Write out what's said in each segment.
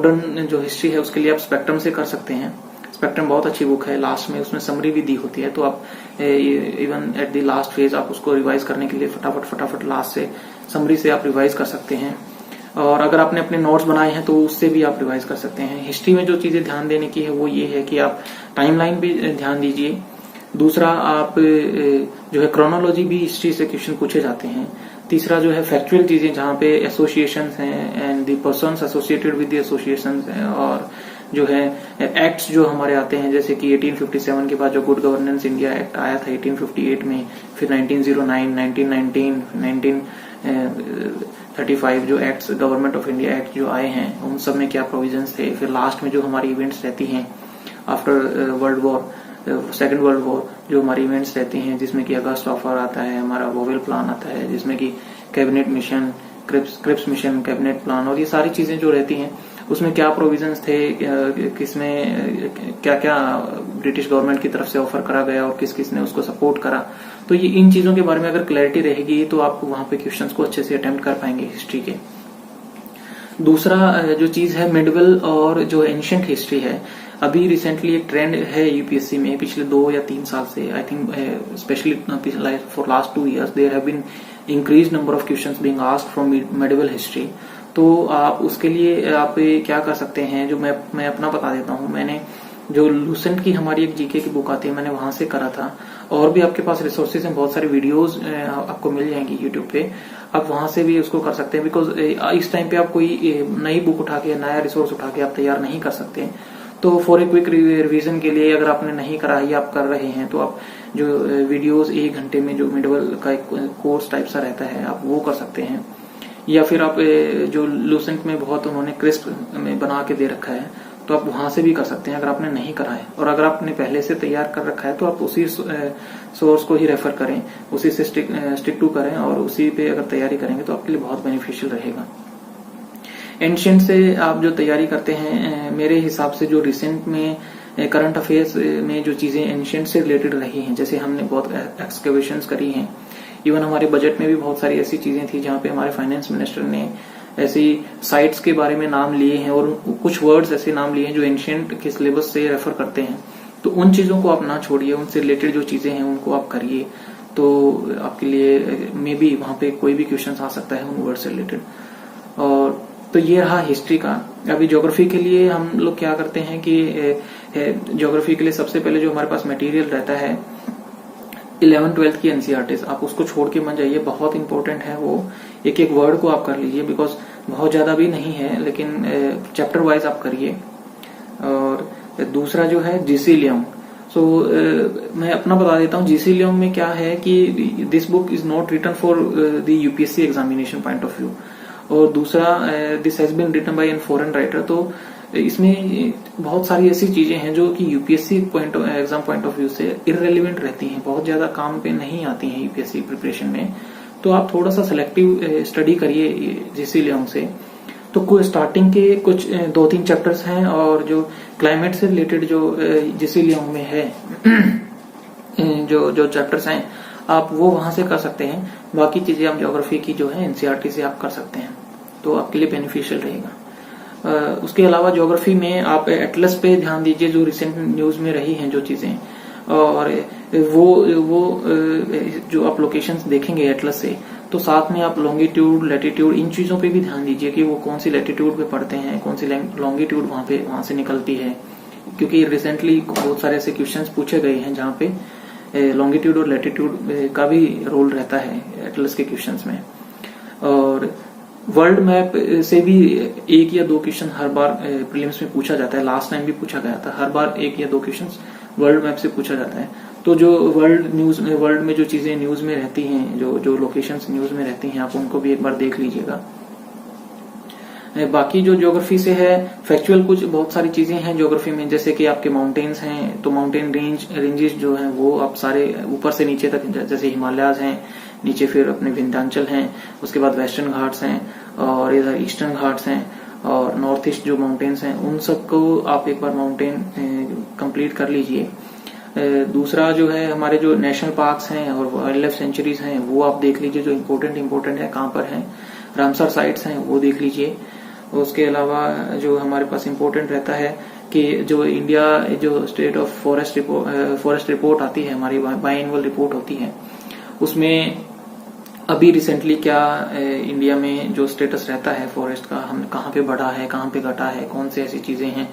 Modern जो history है उसके लिए आप स्पेक्ट्रम से कर सकते हैं। स्पेक्ट्रम बहुत अच्छी बुक है, लास्ट में उसमें समरी भी दी होती है, तो आप even at the last phase आप उसको रिवाइज करने के लिए फटाफट लास्ट से समरी से आप रिवाइज कर सकते हैं। और अगर आपने अपने नोट्स बनाए हैं तो उससे भी आप रिवाइज कर सकते हैं। हिस्ट्री में जो चीजें ध्यान देने की है वो ये है कि आप टाइमलाइन पे ध्यान दीजिए। दूसरा, आप जो है क्रोनोलॉजी भी हिस्ट्री से क्वेश्चन पूछे जाते हैं। तीसरा जो है फैक्चुअल चीजें जहाँ पे एसोसिएशंस हैं and the persons associated with the associations हैं, और जो है एक्ट्स जो हमारे आते हैं, जैसे कि 1857 के बाद जो गुड गवर्नेंस इंडिया एक्ट आया था 1858 में, फिर 1909, 1919, 1935 जो acts government of India act जो आए हैं उन सब में क्या प्रोविजंस थे। फिर लास्ट में जो हमारी इवेंट्स रहती हैं after world war, second world war, जो हमारी इवेंट्स रहती हैं जिसमें कि अगस्त ऑफर आता है, हमारा वोवेल प्लान आता है, जिसमें कि cabinet mission, Cripps mission, cabinet plan, और ये सारी चीजें जो रहती हैं उसमें क्या प्रोविजंस थे, किसमें क्या क्या ब्रिटिश गवर्नमेंट की तरफ से ऑफर करा गया और किस किस ने उसको सपोर्ट करा। तो ये इन चीजों के बारे में अगर क्लैरिटी रहेगी तो आप वहां पे क्वेश्चंस को अच्छे से अटेम्प्ट कर पाएंगे हिस्ट्री के। दूसरा जो चीज है मिडिवल और जो एंशिएंट हिस्ट्री है, अभी रिसेंटली एक ट्रेंड है यूपीएससी में पिछले 2 या 3 साल से, I think specially for last 2 years there have been increase number of questions being asked from medieval history. तो आप उसके लिए आप क्या कर सकते हैं, जो मैं अपना बता देता हूँ। मैंने जो लूसेंट की हमारी एक जीके की बुक आती है, मैंने वहां से करा था, और भी आपके पास रिसोर्सेज हैं, बहुत सारी वीडियोस आपको मिल जाएंगी यूट्यूब पे, आप वहां से भी उसको कर सकते हैं। बिकॉज इस टाइम पे आप कोई नई बुक उठा के, नया रिसोर्स उठा के आप तैयार नहीं कर सकते। तो फॉर ए क्विक रिवीजन के लिए अगर आपने नहीं करा है या आप कर रहे हैं तो आप जो वीडियोस 1 घंटे में जो मिडवल का एक कोर्स टाइप सा रहता है आप वो कर सकते हैं, या फिर आप जो लूसेंट में बहुत उन्होंने क्रिस्प में बना के दे रखा है तो आप वहां से भी कर सकते हैं अगर आपने नहीं करा है। और अगर आपने पहले से तैयार कर रखा है तो आप उसी सोर्स को ही रेफर करें, उसी से स्टिक टू करें, और उसी पे अगर तैयारी करेंगे तो आपके लिए बहुत बेनिफिशियल रहेगा। एंशिएंट से आप जो तैयारी करते हैं, मेरे हिसाब से जो रिसेंट में करंट अफेयर्स में जो चीजें एंशिएंट से रिलेटेड रही हैं, जैसे हमने बहुत एक्सकवेशंस करी हैं, इवन हमारे बजट में भी बहुत सारी ऐसी चीजें थी जहां पे हमारे फाइनेंस मिनिस्टर ने ऐसी साइट्स के बारे में नाम लिए हैं और कुछ वर्ड्स ऐसे नाम लिए हैं जो एंशिएंट के सिलेबस से रेफर करते हैं। तो उन चीजों को आप ना छोड़िए, उनसे रिलेटेड जो चीजें हैं उनको आप करिए, तो आपके लिए मे बी वहां पे कोई भी क्वेश्चन आ सकता है उन वर्ड से रिलेटेड। और तो ये रहा हिस्ट्री का। अभी ज्योग्राफी के लिए हम लोग क्या करते हैं कि ज्योग्राफी के लिए सबसे पहले जो हमारे पास मटेरियल रहता है 11th-12th की एनसीईआरटीज, आप उसको छोड़ के मत जाइए, बहुत इंपॉर्टेंट है वो। एक एक वर्ड को आप कर लीजिए, बिकॉज बहुत ज्यादा भी नहीं है, लेकिन चैप्टर वाइज आप करिए। और दूसरा जो है जीसी लियोंग, मैं अपना बता देता हूँ। जीसी लियोंग में क्या है कि this book is not written for the UPSC examination point of view, और दूसरा this has been written by an foreign writer. तो इसमें बहुत सारी ऐसी चीजें हैं जो कि UPSC exam point of view से इररेलेवेंट रहती हैं, बहुत ज्यादा काम पे नहीं आती हैं यूपीएससी प्रिपरेशन में। तो आप थोड़ा सा सिलेक्टिव स्टडी करिए जीसी लियोंग से। तो स्टार्टिंग के कुछ 2-3 चैप्टर्स हैं, और जो क्लाइमेट से रिलेटेड जो जीसी लियोंग में है जो चैप्टर्स हैं आप वो वहां से कर सकते हैं। बाकी चीजें आप ज्योग्राफी की जो है एनसीईआरटी से आप कर सकते हैं, तो आपके लिए बेनिफिशियल रहेगा। उसके अलावा ज्योग्राफी में आप एटलस पे ध्यान दीजिए, जो रिसेंट न्यूज में रही हैं जो चीजें, और वो जो आप लोकेशंस देखेंगे एटलस से, तो साथ में आप लॉन्गिट्यूड, लैटिट्यूड, इन चीजों पे भी ध्यान दीजिए कि वो कौन सी लैटिट्यूड पे पड़ते हैं, कौन सी लॉन्गिट्यूड वहां से निकलती है, क्योंकि रिसेंटली बहुत सारे ऐसे क्वेश्चंस पूछे गए हैं जहाँ पे लॉन्गिट्यूड और लैटिट्यूड का भी रोल रहता है एटलस के क्वेश्चंस में। और वर्ल्ड मैप से भी 1 या 2 क्वेश्चन हर बार प्रीलिम्स में पूछा जाता है, लास्ट टाइम भी पूछा गया था, हर बार 1 या 2 क्वेश्चन वर्ल्ड मैप से पूछा जाता है। तो जो वर्ल्ड में जो चीजें न्यूज में रहती हैं, जो लोकेशंस न्यूज में रहती हैं, आप उनको भी एक बार देख लीजिएगा। बाकी जो ज्योग्राफी से है फैक्चुअल कुछ बहुत सारी चीजें हैं ज्योग्राफी में, जैसे कि आपके माउंटेन्स हैं, तो माउंटेन रेंजेस जो हैं वो आप सारे ऊपर से नीचे तक, जैसे हिमालयाज हैं, नीचे फिर अपने विंध्याचल हैं, उसके बाद वेस्टर्न घाट्स हैं, और इधर ईस्टर्न घाट्स हैं, और नॉर्थ ईस्ट जो माउंटेन्स हैं उन सबको आप एक बार माउंटेन कंप्लीट कर लीजिए। दूसरा जो है हमारे जो नेशनल पार्क्स हैं और वाइल्ड लाइफ सेंचुरीज हैं वो आप देख लीजिए, जो इम्पोर्टेंट है कहाँ पर हैं। रामसर साइट्स हैं वो देख लीजिए। उसके अलावा जो हमारे पास इम्पोर्टेंट रहता है कि जो इंडिया जो स्टेट ऑफ फॉरेस्ट रिपोर्ट आती है, हमारी बाइएनुअल रिपोर्ट होती है, उसमें अभी रिसेंटली क्या इंडिया में जो स्टेटस रहता है फॉरेस्ट का, हम कहाँ पे बढ़ा है, कहाँ पे घटा है, कौन से ऐसी चीजें हैं,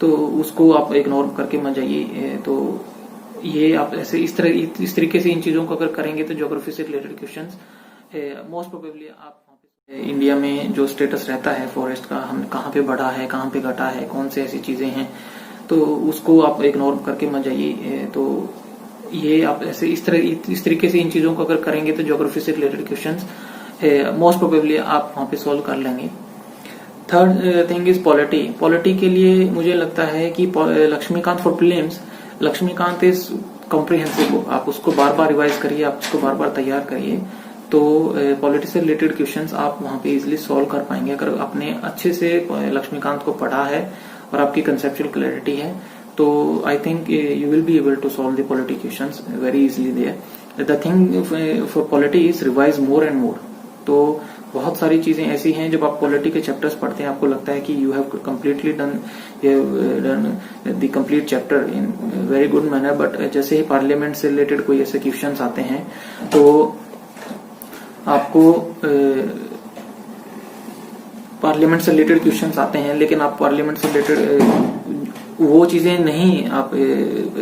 तो उसको आप इग्नोर करके मत जाइए। तो ये आप ऐसे इस तरीके से इन चीजों को अगर करेंगे तो ज्योग्राफी से रिलेटेड क्वेश्चंस मोस्ट प्रोबेबली आप इंडिया में जो स्टेटस रहता है फॉरेस्ट का, हम कहाँ पे बढ़ा है, कहाँ पे घटा है, कौन से ऐसी चीजें हैं, तो उसको आप इग्नोर करके मत जाइए। तो ये आप ऐसे इस तरीके से इन चीजों को अगर करेंगे तो ज्योग्राफी से रिलेटेड क्वेश्चंस मोस्ट प्रोबेबली आप वहां पे सॉल्व कर लेंगे। Third thing is polity. Polity के लिए मुझे लगता है कि Laxmikanth for prelims, Laxmikanth is comprehensive, आप उसको बार बार रिवाइज करिए, आप उसको बार बार तैयार करिए, तो पॉलिटी से रिलेटेड क्वेश्चंस आप वहां पे इजिली सॉल्व कर पाएंगे अगर आपने अच्छे से लक्ष्मीकांत को पढ़ा है और आपकी कंसेप्चुअल क्लैरिटी है। तो I think you will be able to solve the polity questions very easily there. The thing for polity is revise more and more. तो बहुत सारी चीजें ऐसी हैं, जब आप पॉलिटी के चैप्टर्स पढ़ते हैं आपको लगता है कि you have completely done the complete chapter in very good manner, but जैसे ही पार्लियामेंट से रिलेटेड कोई ऐसे क्वेश्चंस आते हैं तो आपको पार्लियामेंट से रिलेटेड क्वेश्चंस आते हैं, लेकिन आप पार्लियामेंट से रिलेटेड वो चीजें नहीं आप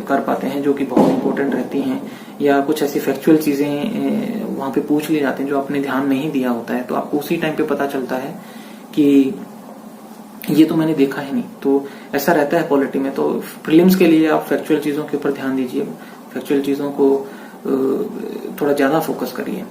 कर पाते हैं जो कि बहुत इंपॉर्टेंट रहती हैं, या कुछ ऐसी फैक्चुअल चीजें वहां पे पूछ ली जाती हैं जो आपने ध्यान नहीं दिया होता है, तो आपको उसी टाइम पे पता चलता है कि ये तो मैंने देखा ही नहीं। तो ऐसा रहता है पॉलिटी में। तो प्रीलिम्स के लिए आप फैक्चुअल चीजों के ऊपर ध्यान दीजिए, फैक्चुअल चीजों को थोड़ा ज्यादा फोकस करिए।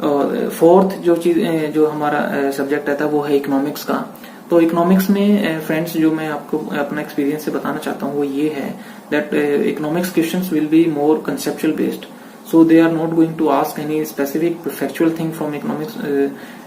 और फोर्थ जो हमारा सब्जेक्ट रहता है वो है इकोनॉमिक्स का। तो इकोनॉमिक्स में फ्रेंड्स जो मैं आपको अपना एक्सपीरियंस से बताना चाहता हूँ वो ये है that economics questions will be more conceptual based, so they are not going to ask any specific factual thing from economics.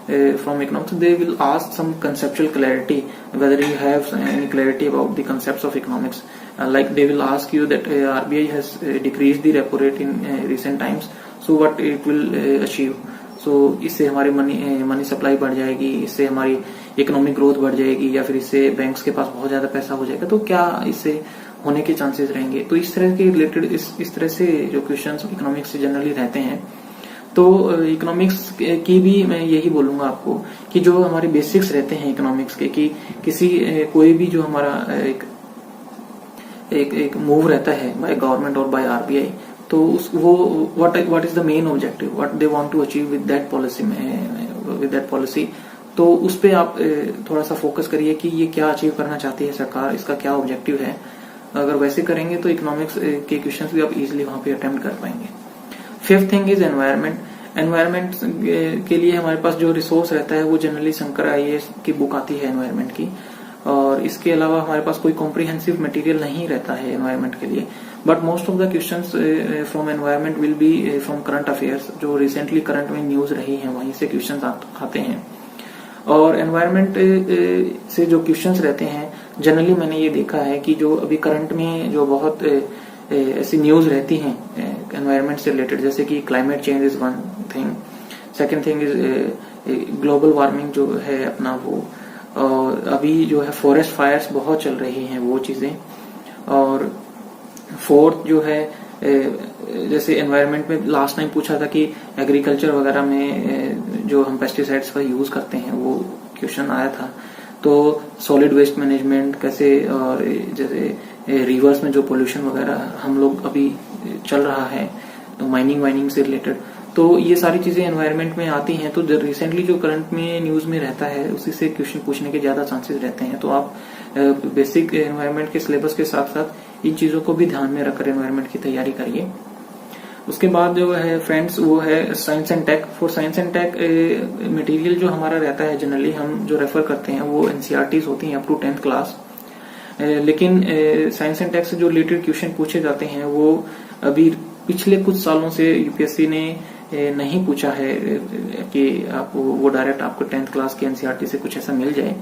They will ask some conceptual clarity, whether you have any clarity about the concepts of economics. Like they will ask you that RBI has decreased the repo rate in recent times, so what it will achieve. So इससे हमारी money supply बढ़ जाएगी, इससे हमारी economic growth बढ़ जाएगी, या फिर इससे बैंक्स के पास बहुत ज्यादा पैसा हो जाएगा, तो क्या इससे होने के चांसेस रहेंगे। तो इस तरह के रिलेटेड इस तरह से जो क्वेश्चंस इकोनॉमिक्स से जनरली रहते हैं, तो इकोनॉमिक्स की भी मैं यही बोलूंगा आपको कि जो हमारे बेसिक्स रहते हैं इकोनॉमिक्स के, कि किसी कोई भी जो हमारा एक मूव रहता है बाय गवर्नमेंट और बाय आरबीआई, तो वो what is the main objective, what they want to achieve with that policy, तो उस पे आप थोड़ा सा फोकस करिए कि ये क्या अचीव करना चाहती है सरकार, इसका क्या ऑब्जेक्टिव है। अगर वैसे करेंगे तो इकोनॉमिक्स के क्वेश्चंस भी आप इजिली वहां पे अटेम्प्ट कर पाएंगे। Fifth thing is environment. Environment के लिए हमारे पास जो रिसोर्स रहता है वो जनरली शंकर आईएएस की बुक आती है एनवायरमेंट की, और इसके अलावा हमारे पास कोई कॉम्प्रिहेंसिव मटेरियल नहीं रहता है एनवायरमेंट के लिए। But most of the questions from environment will be from current affairs, जो रिसेंटली करंट में न्यूज रही है वहीं से क्वेश्चंस आते हैं। और एनवायरमेंट से जो क्वेश्चंस रहते हैं जनरली मैंने ये देखा है कि जो अभी करंट में जो बहुत ऐसी न्यूज रहती हैं एनवायरमेंट से रिलेटेड, जैसे कि climate change is one thing, second thing is global warming जो है अपना वो, और अभी जो है फॉरेस्ट फायर्स बहुत चल रही हैं वो चीजें, और फोर्थ जो है जैसे एनवायरनमेंट में लास्ट टाइम पूछा था कि एग्रीकल्चर वगैरह में जो हम पेस्टिसाइड्स का यूज करते हैं वो क्वेश्चन आया था। तो सॉलिड वेस्ट मैनेजमेंट कैसे, और जैसे रिवर्स में जो पोल्यूशन वगैरह हम लोग अभी चल रहा है, तो माइनिंग से रिलेटेड, तो ये सारी चीजें एनवायरनमेंट में आती हैं। तो रिसेंटली जो करंट में न्यूज में रहता है उसी से क्वेश्चन पूछने के ज्यादा चांसेस रहते हैं। तो आप बेसिक एनवायरनमेंट के सिलेबस के साथ साथ इन चीजों को भी ध्यान में रखकर एनवायरनमेंट की तैयारी करिए। उसके बाद जो है फ्रेंड्स वो है science and tech. For science and tech material जो हमारा रहता है जनरली हम जो रेफर करते हैं वो एनसीईआरटीज होती हैं अप टू 10th क्लास, लेकिन साइंस एंड टेक से जो रिलेटेड क्वेश्चन पूछे जाते हैं वो अभी पिछले कुछ सालों से यूपीएससी ने नहीं पूछा है कि आप वो डायरेक्ट आपको 10th क्लास की एनसीईआरटी से कुछ ऐसा मिल जाए,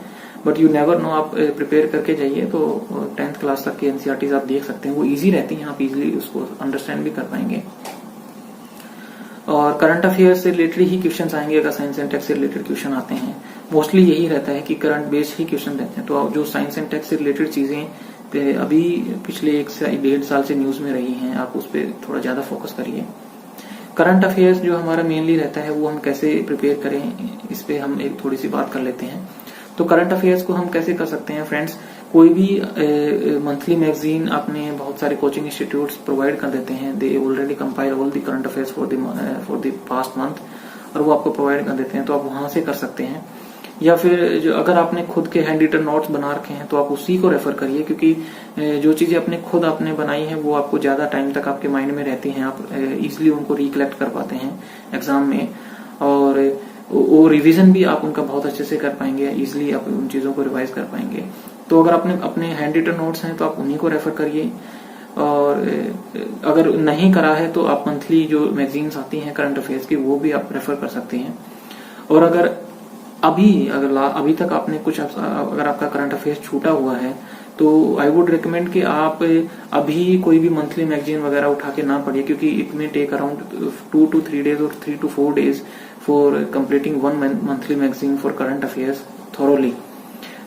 बट यू नेवर नो। आप प्रिपेयर करके जाइए तो 10th क्लास तक की एनसीईआरटीज आप देख सकते हैं, वो इजी रहती हैं, आप इजीली उसको अंडरस्टैंड भी कर पाएंगे। और करंट अफेयर्स से रिलेटेड ही क्वेश्चन आएंगे अगर साइंस एंड टेक से रिलेटेड क्वेश्चन आते हैं। मोस्टली यही रहता है कि करंट बेस्ड ही क्वेश्चन रहते हैं। तो जो साइंस एंड टेक से रिलेटेड चीजें अभी पिछले 1 से 1.5 साल से न्यूज में रही हैं, आप उस पर थोड़ा ज्यादा फोकस करिए। करंट अफेयर्स जो हमारा मेनली रहता है वो हम कैसे प्रिपेयर करें, इस पे हम एक थोड़ी सी बात कर लेते हैं। तो करंट अफेयर्स को हम कैसे कर सकते हैं फ्रेंड्स, कोई भी मंथली मैगजीन अपने बहुत सारे कोचिंग इंस्टीट्यूट्स प्रोवाइड कर देते हैं। They already compile all the current affairs for the past month, और वो आपको प्रोवाइड कर देते हैं, तो आप वहां से कर सकते हैं। या फिर जो अगर आपने खुद के हैंड रिटन नोट्स बना रखे हैं तो आप उसी को रेफर करिए, क्योंकि जो चीजें आपने बनाई हैं वो आपको ज्यादा टाइम तक आपके माइंड में रहती हैं, आप इजिली उनको रिकलेक्ट कर पाते हैं एग्जाम में, और वो रिवीजन भी आप उनका बहुत अच्छे से कर पाएंगे, इजिली आप उन चीजों को रिवाइज कर पाएंगे। तो अगर आपने अपने हैंड रिटन नोट्स हैं तो आप उन्हीं को रेफर करिए, और अगर नहीं करा है तो आप मंथली जो मैगजीन्स आती हैं करंट अफेयर्स की वो भी आप रेफर कर सकते हैं। और अगर अभी तक आपने अगर आपका करंट अफेयर्स छूटा हुआ है तो आई वुड रिकमेंड कि आप अभी कोई भी मंथली मैगजीन वगैरह उठा के ना पढ़िए, क्योंकि it may take around 2 to 3 days और 3 to 4 days for completing 1 monthly magazine for current affairs thoroughly.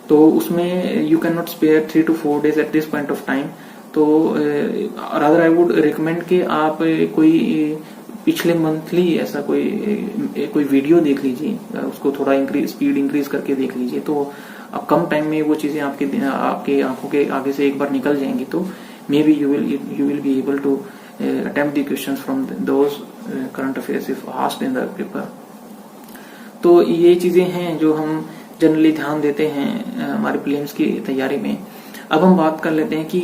तो उसमें you can not spare 3 to 4 days at this point of time. तो रादर आई वुड रिकमेंड कि आप कोई पिछले monthly ऐसा कोई वीडियो देख लीजिए, उसको थोड़ा स्पीड इंक्रीज करके देख लीजिए, तो अब कम टाइम में वो चीजें आपके आंखों के आगे से एक बार निकल जाएंगी, तो maybe you will be able to attempt the questions from those current affairs if asked in the paper. तो ये चीजें हैं जो हम जनरली ध्यान देते हैं हमारे प्रीलिम्स की तैयारी में। अब हम बात कर लेते हैं कि